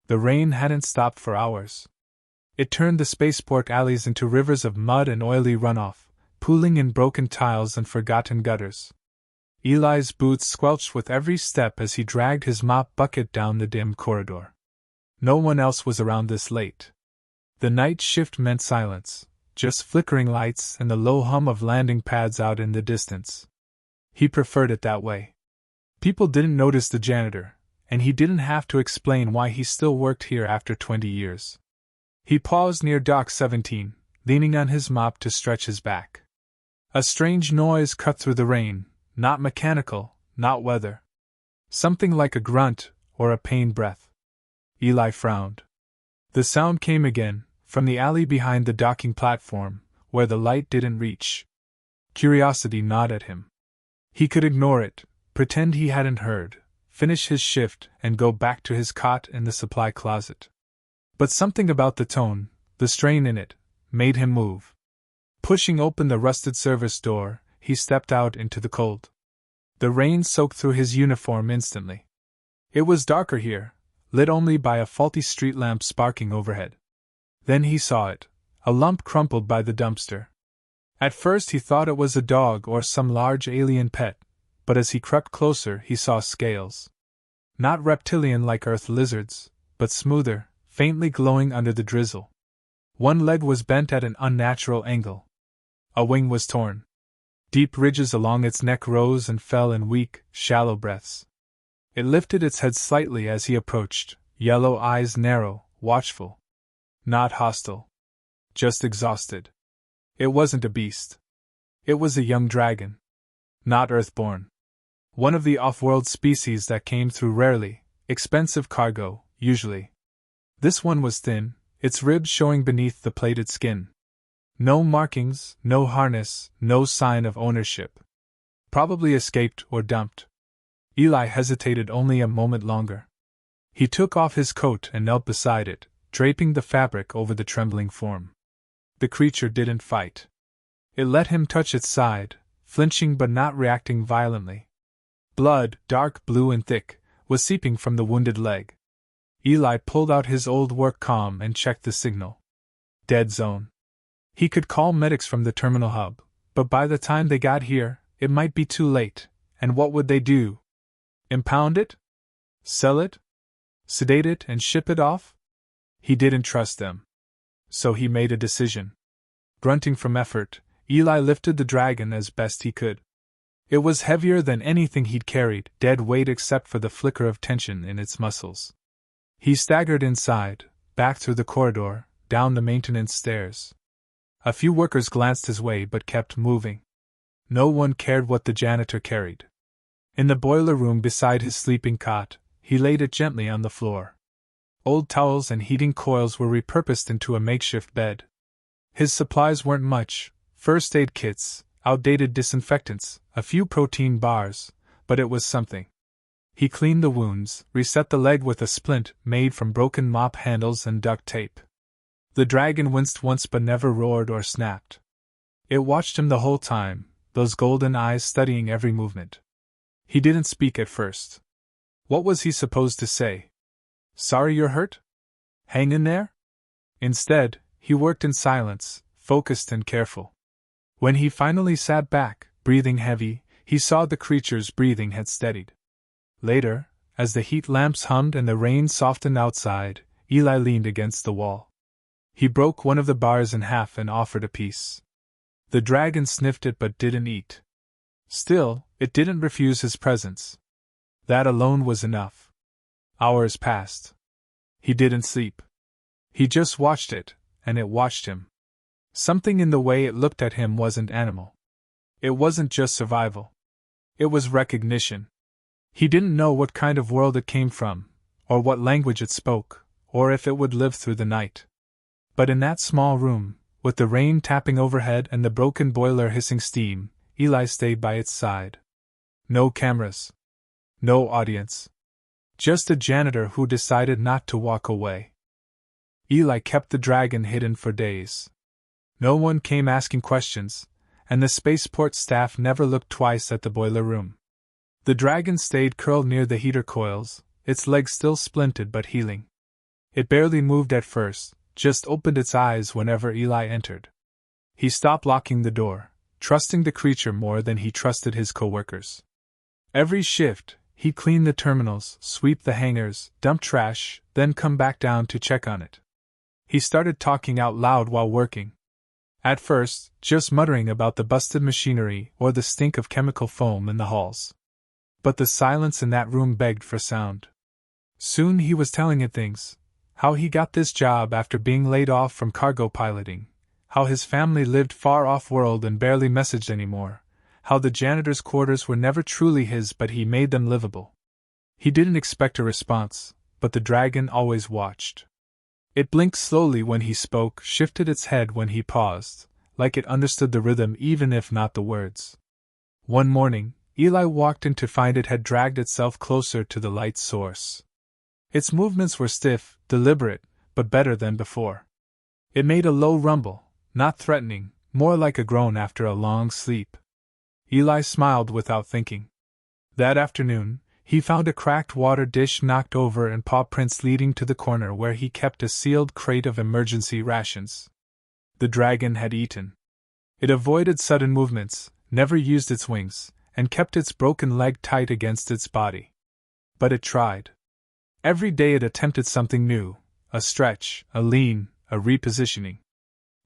The rain hadn't stopped for hours. It turned the spaceport alleys into rivers of mud and oily runoff, pooling in broken tiles and forgotten gutters. Eli's boots squelched with every step as he dragged his mop bucket down the dim corridor. No one else was around this late. The night shift meant silence, just flickering lights and the low hum of landing pads out in the distance. He preferred it that way. People didn't notice the janitor, and he didn't have to explain why he still worked here after 20 years. He paused near Dock 17, leaning on his mop to stretch his back. A strange noise cut through the rain, not mechanical, not weather. Something like a grunt or a pained breath. Eli frowned. The sound came again, from the alley behind the docking platform, where the light didn't reach. Curiosity gnawed at him. He could ignore it, pretend he hadn't heard, finish his shift, and go back to his cot in the supply closet. But something about the tone, the strain in it, made him move. Pushing open the rusted service door, he stepped out into the cold. The rain soaked through his uniform instantly. It was darker here, lit only by a faulty street lamp sparking overhead. Then he saw it, a lump crumpled by the dumpster. At first he thought it was a dog or some large alien pet, but as he crept closer he saw scales. Not reptilian like earth lizards, but smoother, faintly glowing under the drizzle. One leg was bent at an unnatural angle. A wing was torn. Deep ridges along its neck rose and fell in weak, shallow breaths. It lifted its head slightly as he approached, yellow eyes narrow, watchful. Not hostile. Just exhausted. It wasn't a beast. It was a young dragon. Not earthborn. One of the off-world species that came through rarely, expensive cargo, usually. This one was thin, its ribs showing beneath the plated skin. No markings, no harness, no sign of ownership. Probably escaped or dumped. Eli hesitated only a moment longer. He took off his coat and knelt beside it, draping the fabric over the trembling form. The creature didn't fight. It let him touch its side, flinching but not reacting violently. Blood, dark blue and thick, was seeping from the wounded leg. Eli pulled out his old work comm and checked the signal. Dead zone. He could call medics from the terminal hub, but by the time they got here, it might be too late, and what would they do? Impound it? Sell it? Sedate it and ship it off? He didn't trust them. So he made a decision. Grunting from effort, Eli lifted the dragon as best he could. It was heavier than anything he'd carried, dead weight except for the flicker of tension in its muscles. He staggered inside, back through the corridor, down the maintenance stairs. A few workers glanced his way but kept moving. No one cared what the janitor carried. In the boiler room beside his sleeping cot, he laid it gently on the floor. Old towels and heating coils were repurposed into a makeshift bed. His supplies weren't much: first aid kits, outdated disinfectants, a few protein bars, but it was something. He cleaned the wounds, reset the leg with a splint made from broken mop handles and duct tape. The dragon winced once but never roared or snapped. It watched him the whole time, those golden eyes studying every movement. He didn't speak at first. What was he supposed to say? Sorry you're hurt? Hang in there? Instead, he worked in silence, focused and careful. When he finally sat back, breathing heavy, he saw the creature's breathing had steadied. Later, as the heat lamps hummed and the rain softened outside, Eli leaned against the wall. He broke one of the bars in half and offered a piece. The dragon sniffed it but didn't eat. Still, it didn't refuse his presence. That alone was enough. Hours passed. He didn't sleep. He just watched it, and it watched him. Something in the way it looked at him wasn't animal. It wasn't just survival. It was recognition. He didn't know what kind of world it came from, or what language it spoke, or if it would live through the night. But in that small room, with the rain tapping overhead and the broken boiler hissing steam, Eli stayed by its side. No cameras. No audience. Just a janitor who decided not to walk away. Eli kept the dragon hidden for days. No one came asking questions, and the spaceport staff never looked twice at the boiler room. The dragon stayed curled near the heater coils, its legs still splinted but healing. It barely moved at first, just opened its eyes whenever Eli entered. He stopped locking the door, trusting the creature more than he trusted his co-workers. Every shift, he'd clean the terminals, sweep the hangars, dump trash, then come back down to check on it. He started talking out loud while working. At first, just muttering about the busted machinery or the stink of chemical foam in the halls. But the silence in that room begged for sound. Soon he was telling it things. How he got this job after being laid off from cargo piloting. How his family lived far off-world and barely messaged anymore. How the janitor's quarters were never truly his but he made them livable. He didn't expect a response, but the dragon always watched. It blinked slowly when he spoke, shifted its head when he paused, like it understood the rhythm even if not the words. One morning, Eli walked in to find it had dragged itself closer to the light source. Its movements were stiff, deliberate, but better than before. It made a low rumble, not threatening, more like a groan after a long sleep. Eli smiled without thinking. That afternoon, he found a cracked water dish knocked over and paw prints leading to the corner where he kept a sealed crate of emergency rations. The dragon had eaten. It avoided sudden movements, never used its wings, and kept its broken leg tight against its body. But it tried. Every day it attempted something new, a stretch, a lean, a repositioning.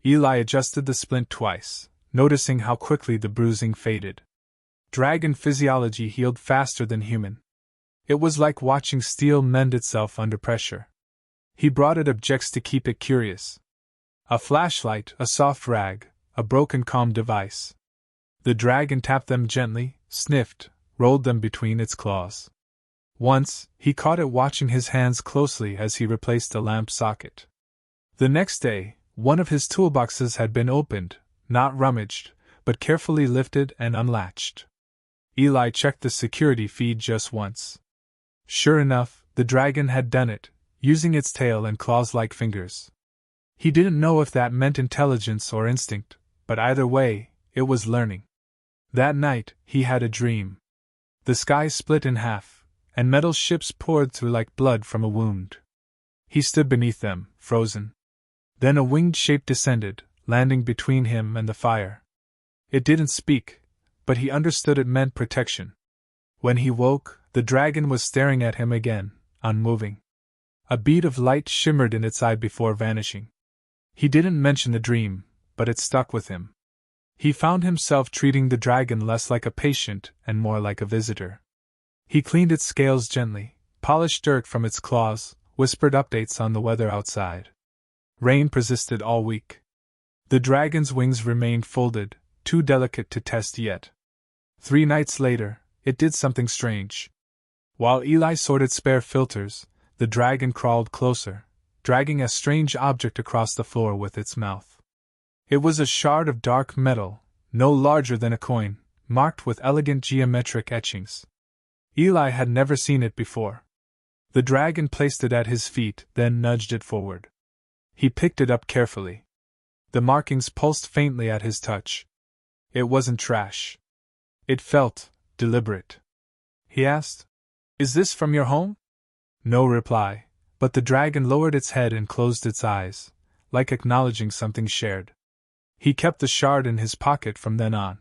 Eli adjusted the splint twice, noticing how quickly the bruising faded. Dragon physiology healed faster than human. It was like watching steel mend itself under pressure. He brought it objects to keep it curious. A flashlight, a soft rag, a broken comm device. The dragon tapped them gently, sniffed, rolled them between its claws. Once, he caught it watching his hands closely as he replaced a lamp socket. The next day, one of his toolboxes had been opened, not rummaged, but carefully lifted and unlatched. Eli checked the security feed just once. Sure enough, the dragon had done it, using its tail and claws-like fingers. He didn't know if that meant intelligence or instinct, but either way, it was learning. That night, he had a dream. The sky split in half, and metal ships poured through like blood from a wound. He stood beneath them, frozen. Then a winged shape descended, landing between him and the fire. It didn't speak, but he understood it meant protection. When he woke, the dragon was staring at him again, unmoving. A bead of light shimmered in its eye before vanishing. He didn't mention the dream, but it stuck with him. He found himself treating the dragon less like a patient and more like a visitor. He cleaned its scales gently, polished dirt from its claws, whispered updates on the weather outside. Rain persisted all week. The dragon's wings remained folded, too delicate to test yet. 3 nights later, it did something strange. While Eli sorted spare filters, the dragon crawled closer, dragging a strange object across the floor with its mouth. It was a shard of dark metal, no larger than a coin, marked with elegant geometric etchings. Eli had never seen it before. The dragon placed it at his feet, then nudged it forward. He picked it up carefully. The markings pulsed faintly at his touch. It wasn't trash. It felt deliberate. He asked, "Is this from your home?" No reply, but the dragon lowered its head and closed its eyes, like acknowledging something shared. He kept the shard in his pocket from then on.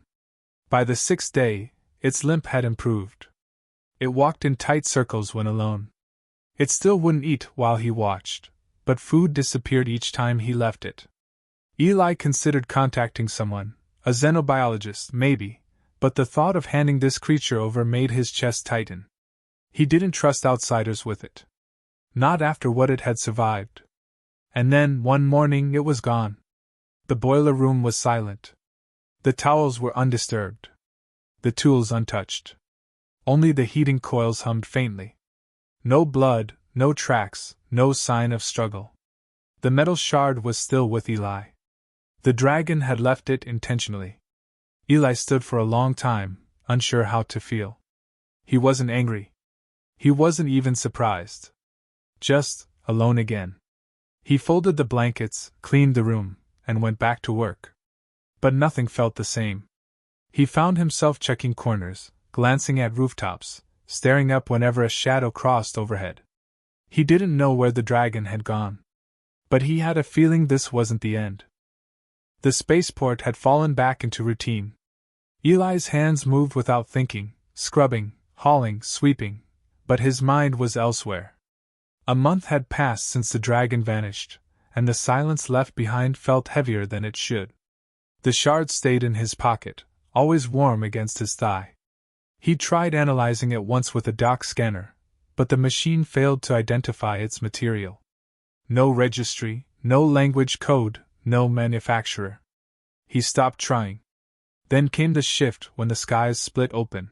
By the 6th day, its limp had improved. It walked in tight circles when alone. It still wouldn't eat while he watched, but food disappeared each time he left it. Eli considered contacting someone, a xenobiologist maybe, but the thought of handing this creature over made his chest tighten. He didn't trust outsiders with it. Not after what it had survived. And then, one morning, it was gone. The boiler room was silent. The towels were undisturbed. The tools untouched. Only the heating coils hummed faintly. No blood, no tracks, no sign of struggle. The metal shard was still with Eli. The dragon had left it intentionally. Eli stood for a long time, unsure how to feel. He wasn't angry. He wasn't even surprised. Just alone again. He folded the blankets, cleaned the room, and went back to work. But nothing felt the same. He found himself checking corners, glancing at rooftops, staring up whenever a shadow crossed overhead. He didn't know where the dragon had gone. But he had a feeling this wasn't the end. The spaceport had fallen back into routine. Eli's hands moved without thinking, scrubbing, hauling, sweeping, but his mind was elsewhere. A month had passed since the dragon vanished, and the silence left behind felt heavier than it should. The shard stayed in his pocket, always warm against his thigh. He tried analyzing it once with a dock scanner, but the machine failed to identify its material. No registry, no language code, no manufacturer. He stopped trying. Then came the shift when the skies split open.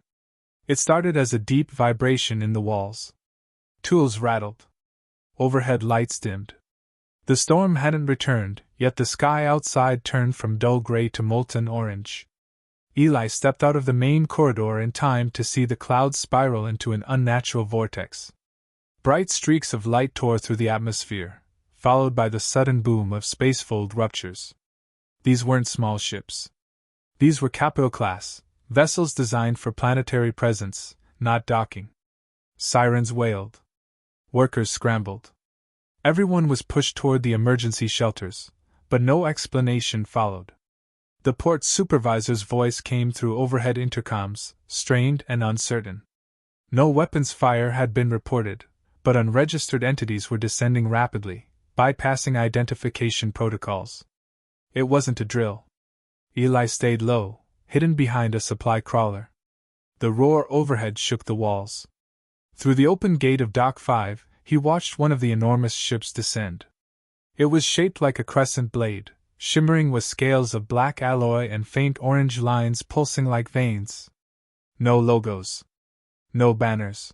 It started as a deep vibration in the walls. Tools rattled. Overhead lights dimmed. The storm hadn't returned, yet the sky outside turned from dull gray to molten orange. Eli stepped out of the main corridor in time to see the clouds spiral into an unnatural vortex. Bright streaks of light tore through the atmosphere, followed by the sudden boom of spacefold ruptures. These weren't small ships. These were Capo-class, vessels designed for planetary presence, not docking. Sirens wailed. Workers scrambled. Everyone was pushed toward the emergency shelters, but no explanation followed. The port supervisor's voice came through overhead intercoms, strained and uncertain. No weapons fire had been reported, but unregistered entities were descending rapidly, bypassing identification protocols. It wasn't a drill. Eli stayed low, hidden behind a supply crawler. The roar overhead shook the walls. Through the open gate of Dock 5, he watched one of the enormous ships descend. It was shaped like a crescent blade, shimmering with scales of black alloy and faint orange lines pulsing like veins. No logos. No banners.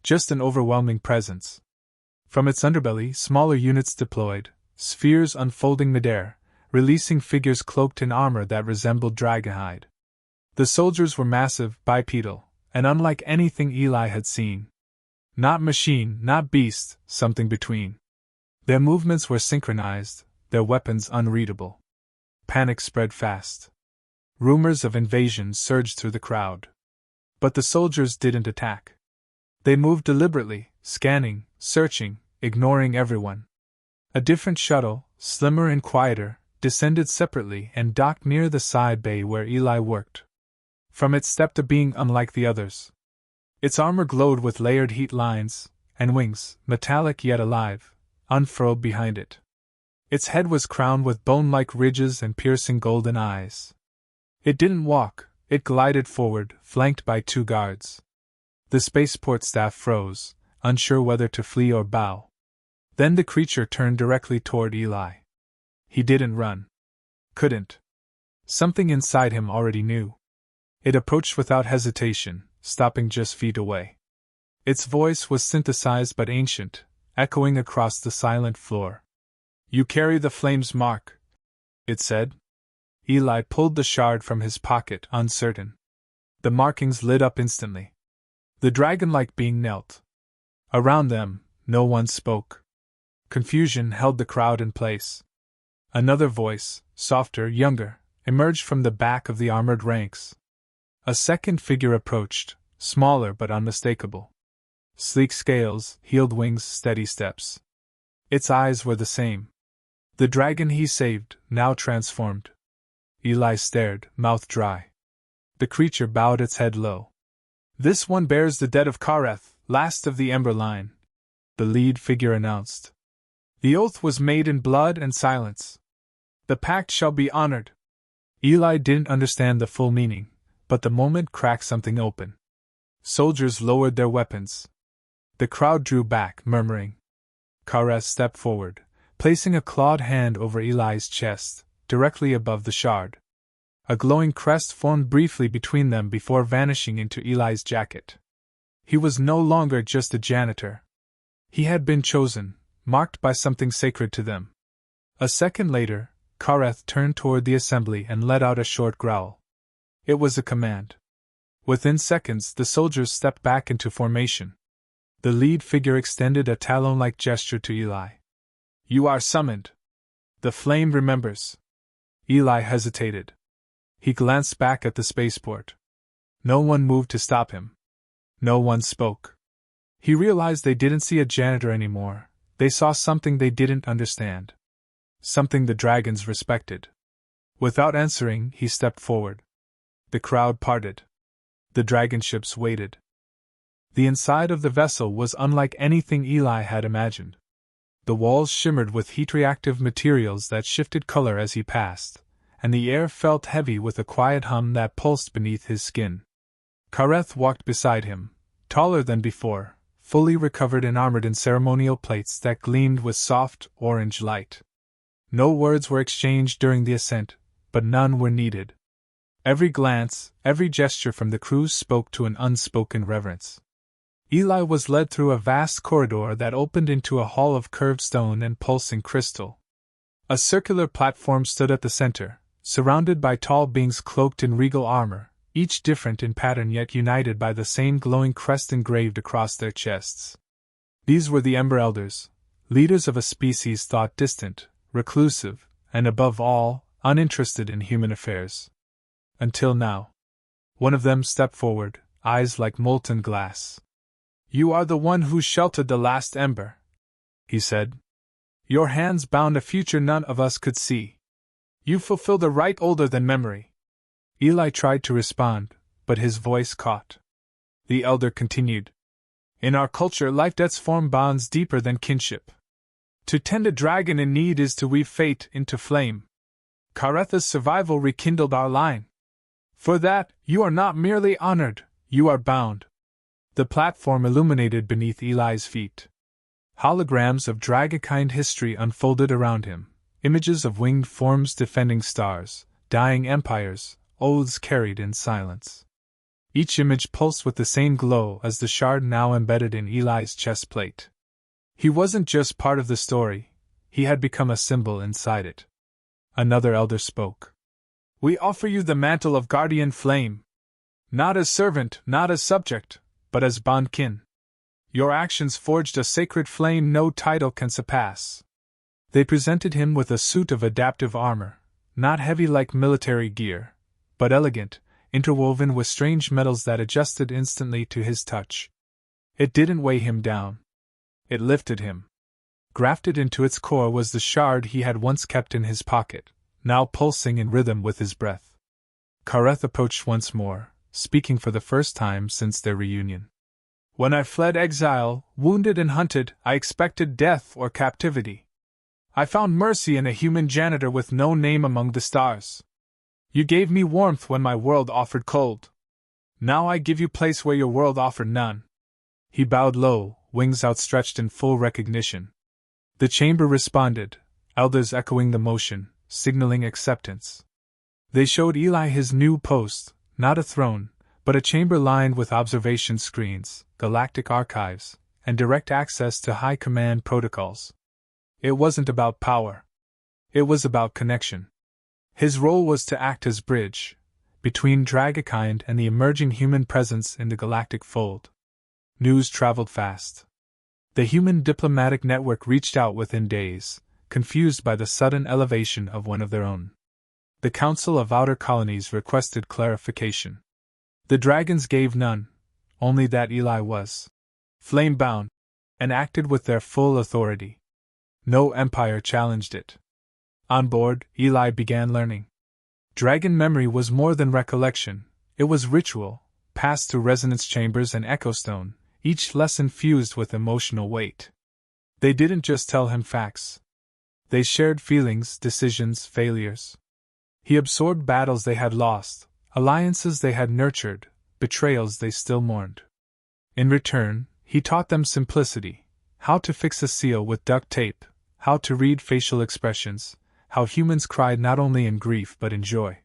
Just an overwhelming presence. From its underbelly, smaller units deployed, spheres unfolding midair, releasing figures cloaked in armor that resembled dragonhide. The soldiers were massive, bipedal, and unlike anything Eli had seen. Not machine, not beast, something between. Their movements were synchronized, their weapons unreadable. Panic spread fast. Rumors of invasion surged through the crowd. But the soldiers didn't attack. They moved deliberately, scanning, searching, ignoring everyone. A different shuttle, slimmer and quieter, descended separately and docked near the side bay where Eli worked. From it stepped a being unlike the others. Its armor glowed with layered heat lines, and wings, metallic yet alive, unfurled behind it. Its head was crowned with bone-like ridges and piercing golden eyes. It didn't walk, it glided forward, flanked by 2 guards. The spaceport staff froze, unsure whether to flee or bow. Then the creature turned directly toward Eli. He didn't run. Couldn't. Something inside him already knew. It approached without hesitation, stopping just feet away. Its voice was synthesized but ancient, echoing across the silent floor. "You carry the flame's mark," it said. Eli pulled the shard from his pocket, uncertain. The markings lit up instantly. The dragon-like being knelt. Around them, no one spoke. Confusion held the crowd in place. Another voice, softer, younger, emerged from the back of the armored ranks. A second figure approached, smaller but unmistakable. Sleek scales, heeled wings, steady steps. Its eyes were the same. The dragon he saved, now transformed. Eli stared, mouth dry. The creature bowed its head low. "This one bears the dead of Kareth, last of the Ember line," the lead figure announced. "The oath was made in blood and silence. The pact shall be honored." Eli didn't understand the full meaning, but the moment cracked something open. Soldiers lowered their weapons. The crowd drew back, murmuring. Kareth stepped forward, placing a clawed hand over Eli's chest, directly above the shard. A glowing crest formed briefly between them before vanishing into Eli's jacket. He was no longer just a janitor. He had been chosen, marked by something sacred to them. A second later, Kareth turned toward the assembly and let out a short growl. It was a command. Within seconds, the soldiers stepped back into formation. The lead figure extended a talon-like gesture to Eli. "You are summoned. The flame remembers." Eli hesitated. He glanced back at the spaceport. No one moved to stop him. No one spoke. He realized they didn't see a janitor anymore, they saw something they didn't understand. Something the dragons respected. Without answering, he stepped forward. The crowd parted. The dragon ships waited. The inside of the vessel was unlike anything Eli had imagined. The walls shimmered with heat-reactive materials that shifted color as he passed, and the air felt heavy with a quiet hum that pulsed beneath his skin. Kareth walked beside him, taller than before, fully recovered and armored in ceremonial plates that gleamed with soft, orange light. No words were exchanged during the ascent, but none were needed. Every glance, every gesture from the crew spoke to an unspoken reverence. Eli was led through a vast corridor that opened into a hall of curved stone and pulsing crystal. A circular platform stood at the center, surrounded by tall beings cloaked in regal armor, each different in pattern yet united by the same glowing crest engraved across their chests. These were the Ember Elders, leaders of a species thought distant, reclusive, and above all, uninterested in human affairs. Until now. One of them stepped forward, eyes like molten glass. "You are the one who sheltered the last ember," he said. "Your hands bound a future none of us could see. You fulfilled a rite older than memory." Eli tried to respond, but his voice caught. The elder continued. "In our culture, life-debts form bonds deeper than kinship. To tend a dragon in need is to weave fate into flame. Karetha's survival rekindled our line. For that, you are not merely honored, you are bound." The platform illuminated beneath Eli's feet. Holograms of dragonkind history unfolded around him, images of winged forms defending stars, dying empires, oaths carried in silence. Each image pulsed with the same glow as the shard now embedded in Eli's chest plate. He wasn't just part of the story, he had become a symbol inside it. Another elder spoke. "We offer you the mantle of Guardian Flame. Not as servant, not as subject, but as bondkin. Your actions forged a sacred flame no title can surpass." They presented him with a suit of adaptive armor, not heavy like military gear, but elegant, interwoven with strange metals that adjusted instantly to his touch. It didn't weigh him down. It lifted him. Grafted into its core was the shard he had once kept in his pocket, now pulsing in rhythm with his breath. Kareth approached once more, speaking for the first time since their reunion. "When I fled exile, wounded and hunted, I expected death or captivity. I found mercy in a human janitor with no name among the stars. You gave me warmth when my world offered cold. Now I give you place where your world offered none." He bowed low, wings outstretched in full recognition. The chamber responded, elders echoing the motion, signaling acceptance. They showed Eli his new post, not a throne, but a chamber lined with observation screens, galactic archives, and direct access to high command protocols. It wasn't about power. It was about connection. His role was to act as bridge between Dragonkind and the emerging human presence in the galactic fold. News traveled fast. The human diplomatic network reached out within days, confused by the sudden elevation of one of their own. The Council of Outer Colonies requested clarification. The dragons gave none, only that Eli was flame-bound, and acted with their full authority. No empire challenged it. On board, Eli began learning. Dragon memory was more than recollection, it was ritual, passed through resonance chambers and echo stone, each lesson fused with emotional weight. They didn't just tell him facts. They shared feelings, decisions, failures. He absorbed battles they had lost, alliances they had nurtured, betrayals they still mourned. In return, he taught them simplicity, how to fix a seal with duct tape, how to read facial expressions, how humans cried not only in grief but in joy.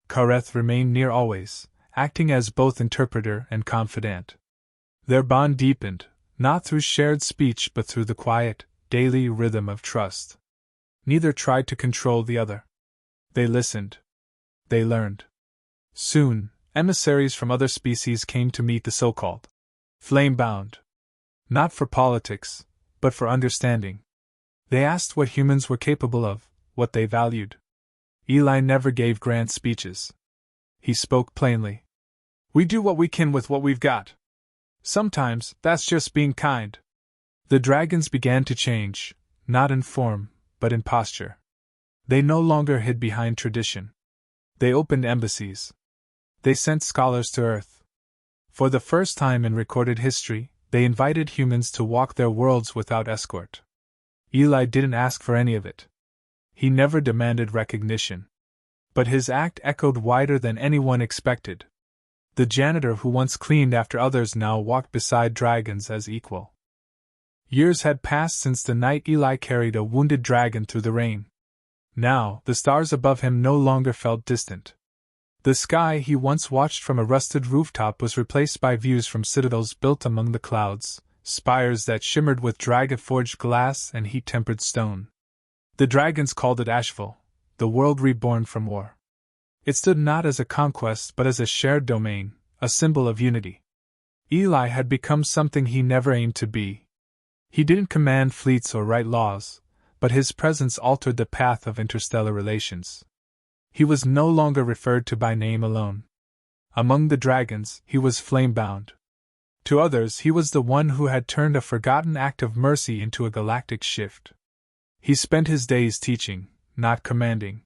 Kareth remained near always, acting as both interpreter and confidant. Their bond deepened, not through shared speech but through the quiet, daily rhythm of trust. Neither tried to control the other. They listened. They learned. Soon, emissaries from other species came to meet the so-called flame-bound. Not for politics, but for understanding. They asked what humans were capable of, what they valued. Eli never gave grand speeches. He spoke plainly. "We do what we can with what we've got. Sometimes, that's just being kind. The dragons began to change, not in form, but in posture. They no longer hid behind tradition. They opened embassies. They sent scholars to Earth. For the first time in recorded history, they invited humans to walk their worlds without escort. Eli didn't ask for any of it. He never demanded recognition. But his act echoed wider than anyone expected. The janitor who once cleaned after others now walked beside dragons as equal. Years had passed since the night Eli carried a wounded dragon through the rain. Now, the stars above him no longer felt distant. The sky he once watched from a rusted rooftop was replaced by views from citadels built among the clouds, spires that shimmered with dragon-forged glass and heat-tempered stone. The dragons called it Asheville, the world reborn from war. It stood not as a conquest but as a shared domain, a symbol of unity. Eli had become something he never aimed to be. He didn't command fleets or write laws, but his presence altered the path of interstellar relations. He was no longer referred to by name alone. Among the dragons, he was flame-bound. To others, he was the one who had turned a forgotten act of mercy into a galactic shift. He spent his days teaching, not commanding.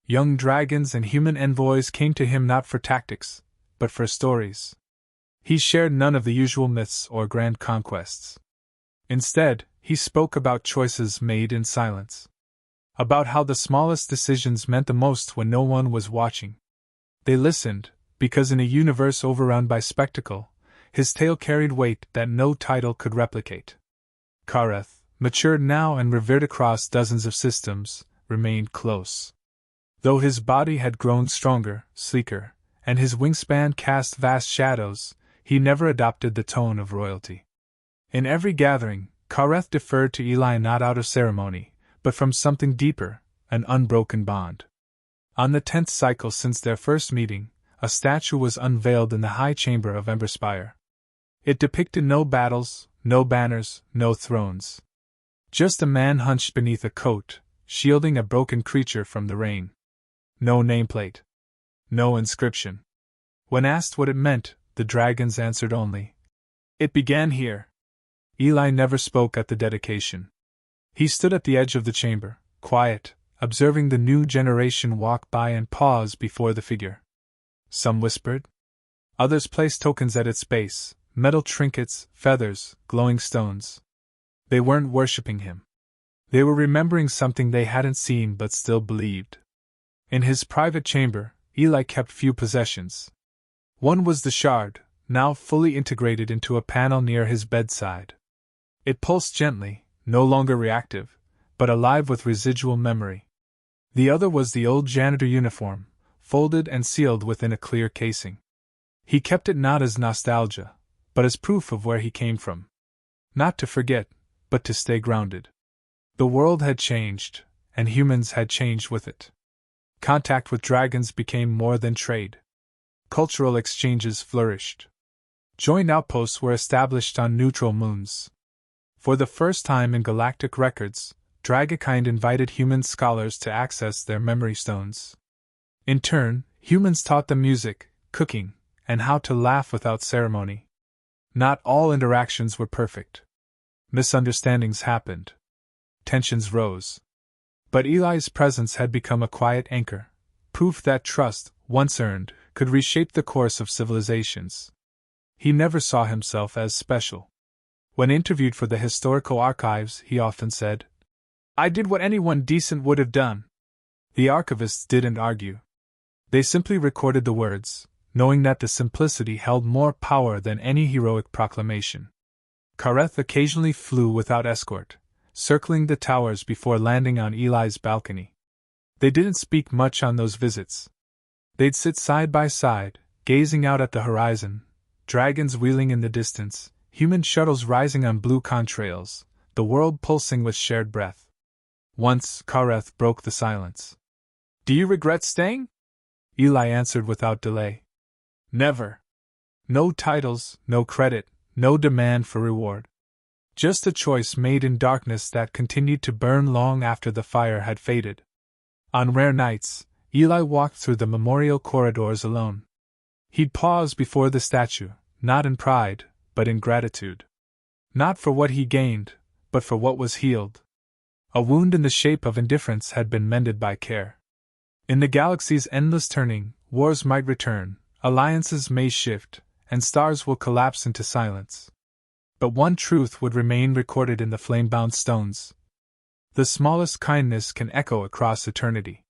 Young dragons and human envoys came to him not for tactics, but for stories. He shared none of the usual myths or grand conquests. Instead, he spoke about choices made in silence. About how the smallest decisions meant the most when no one was watching. They listened, because in a universe overrun by spectacle, his tale carried weight that no title could replicate. Kareth, matured now and revered across dozens of systems, remained close. Though his body had grown stronger, sleeker, and his wingspan cast vast shadows, he never adopted the tone of royalty. In every gathering, Kareth deferred to Eli not out of ceremony, but from something deeper, an unbroken bond. On the 10th cycle since their first meeting, a statue was unveiled in the high chamber of Emberspire. It depicted no battles, no banners, no thrones. Just a man hunched beneath a coat, shielding a broken creature from the rain. No nameplate. No inscription. When asked what it meant, the dragons answered only, "It began here." Eli never spoke at the dedication. He stood at the edge of the chamber, quiet, observing the new generation walk by and pause before the figure. Some whispered. Others placed tokens at its base, metal trinkets, feathers, glowing stones. They weren't worshipping him. They were remembering something they hadn't seen but still believed. In his private chamber, Eli kept few possessions. One was the shard, now fully integrated into a panel near his bedside. It pulsed gently, no longer reactive, but alive with residual memory. The other was the old janitor uniform, folded and sealed within a clear casing. He kept it not as nostalgia, but as proof of where he came from. Not to forget, but to stay grounded. The world had changed, and humans had changed with it. Contact with dragons became more than trade. Cultural exchanges flourished. Joint outposts were established on neutral moons. For the first time in galactic records, Dragonkind invited human scholars to access their memory stones. In turn, humans taught them music, cooking, and how to laugh without ceremony. Not all interactions were perfect. Misunderstandings happened. Tensions rose. But Eli's presence had become a quiet anchor, proof that trust, once earned, could reshape the course of civilizations. He never saw himself as special. When interviewed for the historical archives, he often said, "I did what anyone decent would have done." The archivists didn't argue. They simply recorded the words, knowing that the simplicity held more power than any heroic proclamation. Kareth occasionally flew without escort, circling the towers before landing on Eli's balcony. They didn't speak much on those visits. They'd sit side by side, gazing out at the horizon, dragons wheeling in the distance, human shuttles rising on blue contrails, the world pulsing with shared breath. Once, Kareth broke the silence. "Do you regret staying?" Eli answered without delay. "Never." No titles, no credit, no demand for reward. Just a choice made in darkness that continued to burn long after the fire had faded. On rare nights, Eli walked through the memorial corridors alone. He'd pause before the statue, not in pride, but in gratitude. Not for what he gained, but for what was healed. A wound in the shape of indifference had been mended by care. In the galaxy's endless turning, wars might return, alliances may shift, and stars will collapse into silence. But one truth would remain recorded in the flame-bound stones. The smallest kindness can echo across eternity.